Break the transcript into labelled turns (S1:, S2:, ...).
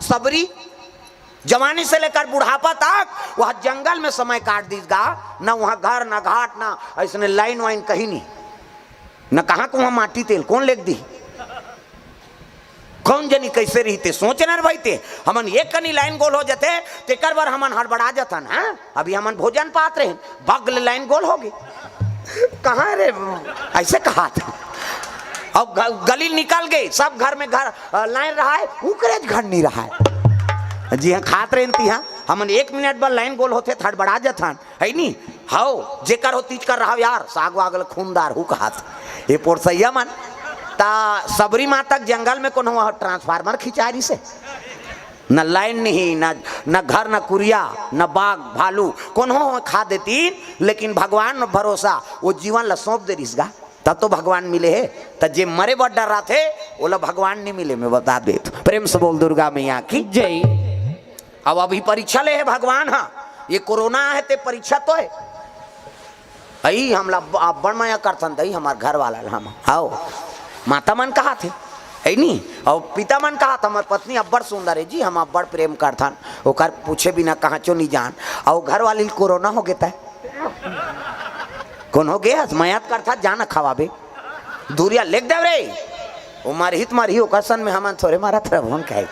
S1: सबरी जवानी से लेकर बुढ़ापा तक वह जंगल में समय काट दीजिएगा, ना वहाँ घर ना घाट ना ऐसने लाइन वाइन कहीं नहीं, न कहाँ को वहाँ माटी तेल कौन लेख दी, कौन जनी कैसे रहते सोचना भाई थे हमन एक कनी लाइन गोल हो जाते तेकर बार हमन हड़बड़ा जाता ना। अभी हमन भोजन पात रहे बगल लाइन गोल हो गई कहाँ रे ऐसे कहा था। अब गली निकल गई सब घर में घर लाइन रहा है उकरे घर नहीं रहा है। जी हाँ खात रहे हाँ हमन 1 मिनट बाद लाइन गोल होते हड़बड़ा जाता है नहीं हाउ जेकर हो तीज कर रहा यार साग वागल खूनदार हु कहा ये पोरसैया मन ता सबरी माँ तक जंगल में कौन हुआ ट्रांसफार्मर खिंचारी से न लाइन नहीं न घर न कुरिया न बाग भालू कौन हो खा देती, लेकिन भगवान भरोसा वो जीवन ला सौंप दे रिसगा तब तो भगवान मिले है। तब जे मरे बड़ डर रहा थे बोला भगवान नहीं मिले मैं बता दे। प्रेम से बोल दुर्गा मैया की जय। अब अभी परीक्षा ले है भगवान, हाँ ये कोरोना है ते परीक्षा तो है आई हमला बड़ माया करथन दई हमार घर वाला हम आओ माता मन कहा थे है नहीं और पिता मन कहा था हमार पत्नी अब्बड़ सुंदर है जी हम अब्बड़ प्रेम करथन ओकर पूछे बिना कहाँ चो नहीं जान और घर वाली कोरोना हो गया कौन हो गया मयात करता जाना खवाबे दूरिया लेख देव रे वो मारहित मारही ओकसन में हमन थोड़े मारा तरफ हम कहे